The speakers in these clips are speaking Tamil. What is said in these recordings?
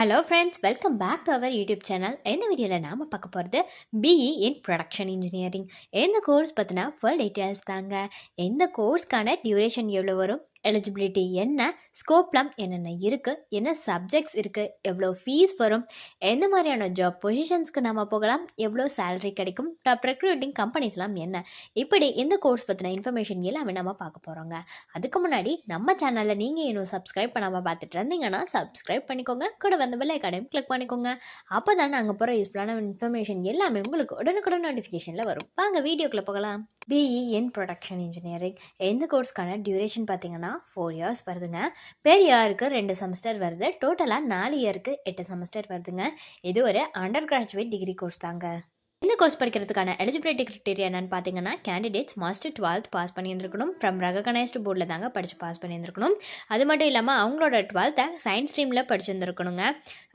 Hello friends, welcome back to our YouTube channel. இந்த வீடியோவில் நாம் பார்க்க போகிறது பிஇ இன் ப்ரொடக்ஷன் இன்ஜினியரிங். இந்த கோர்ஸ் பற்றினா ஃபுல் டீட்டெயில்ஸ் தாங்க. இந்த கோர்ஸ்க்கான டியூரேஷன் எவ்வளோ வரும், எலிஜிபிலிட்டி என்ன, ஸ்கோப்லாம் என்னென்ன இருக்குது, என்ன சப்ஜெக்ட்ஸ் இருக்குது, எவ்வளோ ஃபீஸ் வரும், எந்த மாதிரியான ஜாப் பொசிஷன்ஸ்க்கு நம்ம போகலாம், எவ்வளோ சேலரி கிடைக்கும், டாப் ரெக்ரூட்டிங் கம்பெனிஸ்லாம் என்ன, இப்படி இந்த கோர்ஸ் பற்றின இன்ஃபர்மேஷன் எல்லாமே நம்ம பார்க்க போகிறோங்க. அதுக்கு முன்னாடி நம்ம சேனலில் நீங்கள் இன்னும் சப்ஸ்கிரைப் பண்ணாமல் பார்த்துட்டு இருந்தீங்கன்னா சப்ஸ்கிரைப் பண்ணிக்கோங்க. கூட வந்து பெல் ஐகானையும் கிளிக் பண்ணிக்கோங்க. அப்போ தான் நாங்கள் போகிற யூஸ்ஃபுல்லான இன்ஃபர்மேஷன் எல்லாமே உங்களுக்கு உடனுக்குடன் நோட்டிஃபிகேஷனில் வரும். வாங்க வீடியோக்குள்ளே போகலாம். பிஇ இன் ப்ரொடக்ஷன் இன்ஜினியரிங் இந்த கோர்ஸ்க்கான டியூரேஷன் பார்த்தீங்கன்னா 4 இயர்ஸ் வருதுங்க. பெர் இயருக்கு 2 செமஸ்டர் வருது. டோட்டலாக 4 இயருக்கு 8 செமஸ்டர் வருதுங்க. இது ஒரு அண்டர் கிராஜுவேட் டிகிரி கோர்ஸ் தாங்க. இந்த கோர்ஸ் படிக்கிறதுக்கான எலிஜிபிலிட்டி கிரிட்டீரியா என்னன்னு பார்த்தீங்கன்னா, கேண்டிடேட்ஸ் மஸ்ட் 12th பாஸ் பண்ணியிருந்துருக்கணும். ஃப்ரம் ரெகனைஸ்டு போர்டில் தாங்க படித்து பாஸ் பண்ணியிருந்துருக்கணும். அது மட்டும் இல்லாமல் அவங்களோட 12th சயின்ஸ் ஸ்ட்ரீமில் படிச்சிருந்துருக்கணுங்க.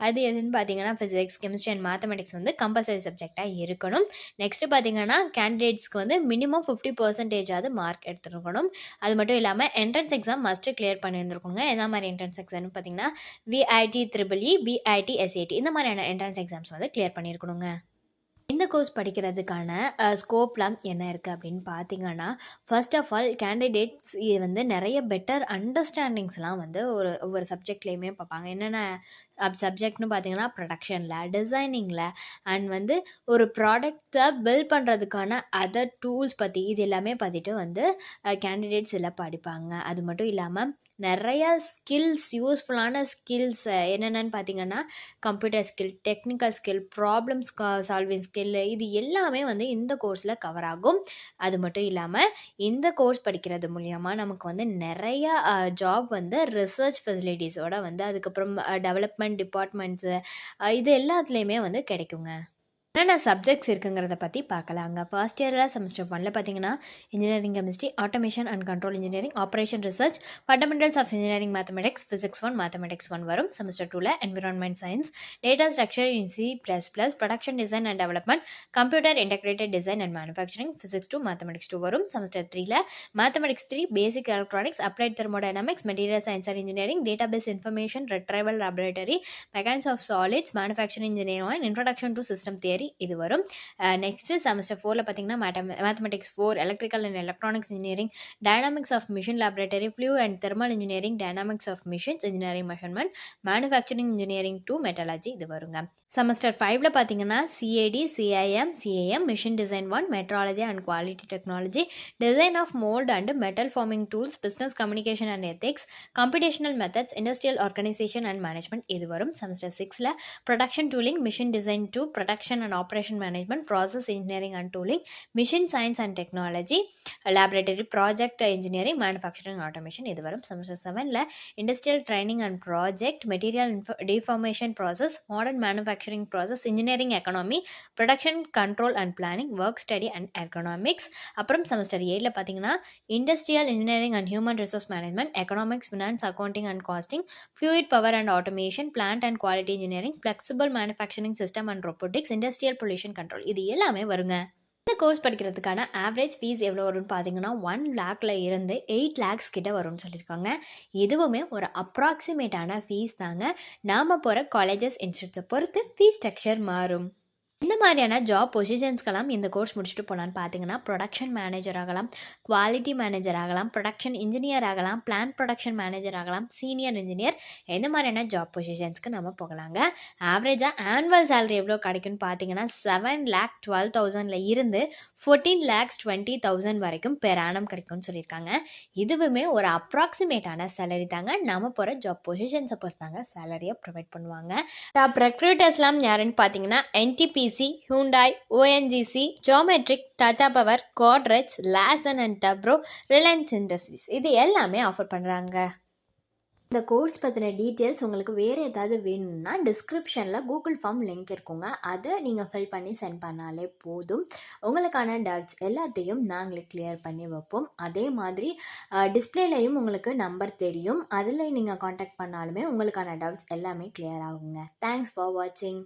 அது எதுன்னு பார்த்தீங்கன்னா, ஃபிசிக்ஸ், கெமிஸ்ட்ரி அண்ட் மேத்தமெட்டிக்ஸ் வந்து கம்பல்சரி சப்ஜெக்டாக இருக்கணும். நெக்ஸ்ட்டு பார்த்தீங்கன்னா, கேண்டிடேட்ஸ்க்கு வந்து மினிமம் 50% மார்க் எடுத்துருக்கணும். அது மட்டும் இல்லாமல் என்ட்ரன்ஸ் எக்ஸாம் மஸ்ட்டு கிளியர் பண்ணியிருந்துருக்கணுங்க. என்ன மாதிரி என்ட்ரன்ஸ் எக்ஸாம்னு பார்த்தீங்கன்னா, விஐடி ட்ரிபிள்இ, பிஐடி எஸ்ஏடி இந்த மாதிரியான என்ட்ரன்ஸ் எக்ஸாம்ஸ் வந்து கிளியர் பண்ணியிருக்கணுங்க. இந்த கோர்ஸ் படிக்கிறதுக்கான ஸ்கோப்லாம் என்ன இருக்குது அப்படின்னு பார்த்தீங்கன்னா, ஃபர்ஸ்ட் ஆஃப் ஆல் கேண்டிடேட்ஸ் வந்து நிறைய பெட்டர் அண்டர்ஸ்டாண்டிங்ஸ்லாம் வந்து ஒவ்வொரு சப்ஜெக்ட்லேயுமே பார்ப்பாங்க. என்னென்ன சப்ஜெக்ட்னு பார்த்தீங்கன்னா, ப்ரொடக்ஷனில், டிசைனிங்கில் அண்ட் வந்து ஒரு ப்ராடக்டை பில்ட் பண்ணுறதுக்கான அதர் டூல்ஸ் பற்றி இது எல்லாமே பார்த்துட்டு வந்து கேண்டிடேட்ஸ் எல்லாம் படிப்பாங்க. அது மட்டும் இல்லாமல் நிறையா ஸ்கில்ஸ், யூஸ்ஃபுல்லான ஸ்கில்ஸ் என்னென்னு பார்த்தீங்கன்னா, computer skill, technical skill, problems solving skill இது எல்லாமே வந்து இந்த கோர்ஸில் கவர் ஆகும். அது மட்டும் இல்லாமல் இந்த கோர்ஸ் படிக்கிறது மூலிமா நமக்கு வந்து நிறையா ஜாப் வந்து ரிசர்ச் ஃபெசிலிட்டிஸோட வந்து அதுக்கப்புறம் டெவலப்மெண்ட் டிபார்ட்மெண்ட்ஸு இது எல்லாத்துலேயுமே வந்து கிடைக்குங்க. என்னென்ன சப்ஜெக்ட்ஸ் இருக்குங்கிறத பற்றி பார்க்கலாங்க. ஃபர்ஸ்ட் இயரில் செமஸ்டர் 1ல் பார்த்தீங்கன்னா, engineering chemistry, automation and control engineering, operation research, fundamentals of engineering mathematics, physics 1, mathematics 1 வரும். செமஸ்டர் 2ல் environment science, data structure in C++, production design and development, computer integrated design and manufacturing, physics 2, mathematics 2 வரும். செமஸ்டர் 3ல் mathematics 3, basic electronics, applied thermodynamics, material science and engineering, database information retrieval laboratory, mechanics of solids, manufacturing engineering and introduction to system theory இது வரும். நெக்ஸ்ட்டு செமஸ்டர் 4ல் பார்த்தீங்கன்னா, mathematics 4, electrical and electronics engineering, dynamics of machine laboratory, fluid and thermal engineering, dynamics of machines engineering measurement, manufacturing engineering 2, metallurgy இது வருங்க. செமஸ்டர் 5ல் பார்த்தீங்கன்னா, CAD, CIM, machine design 1, metrology and quality technology, design of mould and metal forming tools, business communication and ethics, computational methods, industrial organisation and management இது வரும். செமஸ்டர் 6ல் production tooling, machine design 2, production and operation management, process engineering and tooling, machine science and technology, laboratory project engineering, manufacturing automation இது வரும். செமஸ்டர் 7ல் industrial training and project, material deformation process, modern manufacturing process, engineering economy, production control and planning, work study and economics. அப்புறம் செமஸ்டர் 7ல் பார்த்தீங்கன்னா, industrial engineering and human resource management, economics, finance, accounting and costing, fluid power and automation, plant and quality engineering, flexible manufacturing system and robotics, industrial pollution control இது எல்லாமே வருங்க. இந்த கோர்ஸ் படிக்கிறதுக்கான ஆவரேஜ் ஃபீஸ் எவ்வளோ வரும்னு பார்த்தீங்கன்னா, 1 லேக்கில் இருந்து 8 லேக்ஸ் கிட்ட வரும்னு சொல்லியிருக்காங்க. இதுவுமே ஒரு அப்ராக்சிமேட்டான ஃபீஸ் தாங்க. நாம் போகிற காலேஜஸ் இன்ஸ்டியூட்ஸை பொறுத்து ஃபீஸ் ஸ்ட்ரக்சர் மாறும். இந்த மாதிரியான ஜாப் பொசிஷன்ஸ்க்கெல்லாம் இந்த கோர்ஸ் முடிச்சுட்டு போகலான்னு பார்த்தீங்கன்னா, ப்ரொடக்ஷன் மேனேஜர் ஆகலாம், குவாலிட்டி மேனேஜர் ஆகலாம், ப்ரொடக்ஷன் இன்ஜினியர் ஆகலாம், பிளான் ப்ரொடக்ஷன் மேனேஜர் ஆகலாம், சீனியர் இன்ஜினியர் இந்த மாதிரியான ஜாப் பொசிஷன்ஸ்க்கு நம்ம போகலாங்க. ஆவரேஜாக ஆனுவல் சேலரி எவ்வளோ கிடைக்குன்னு பார்த்தீங்கன்னா, 7,12,000 இருந்து 14,20,000 வரைக்கும் பெர் ஆனம் கிடைக்கும்னு சொல்லியிருக்காங்க. இதுவுமே ஒரு அப்ராக்சிமேட்டான சேலரி தாங்க. நம்ம போகிற ஜாப் பொசிஷன்ஸை பொறுத்தாங்க சேலரியை ப்ரொவைட் பண்ணுவாங்க. டாப் ரெக்ரூட்டர்ஸ்லாம் யாருன்னு பார்த்தீங்கன்னா, NTPC, Hyundai, ONGC, Geometric, Tata Power, Godrej, Larsen and Toubro, Reliance Industries இது எல்லாமே ஆஃபர் பண்ணுறாங்க. இந்த கோர்ஸ் பற்றின டீட்டெயில்ஸ் உங்களுக்கு வேறு ஏதாவது வேணும்னா டிஸ்கிரிப்ஷனில் கூகுள் ஃபார்ம் லிங்க் இருக்குங்க. அதை நீங்கள் ஃபில் பண்ணி சென்ட் பண்ணாலே போதும். உங்களுக்கான டவுட்ஸ் எல்லாத்தையும் நாங்களே கிளியர் பண்ணி வைப்போம். அதே மாதிரி டிஸ்பிளேலையும் உங்களுக்கு நம்பர் தெரியும். அதில் நீங்கள் காண்டாக்ட் பண்ணாலுமே உங்களுக்கான டவுட்ஸ் எல்லாமே கிளியர் ஆகுங்க. தேங்க்ஸ் ஃபார் வாட்சிங்.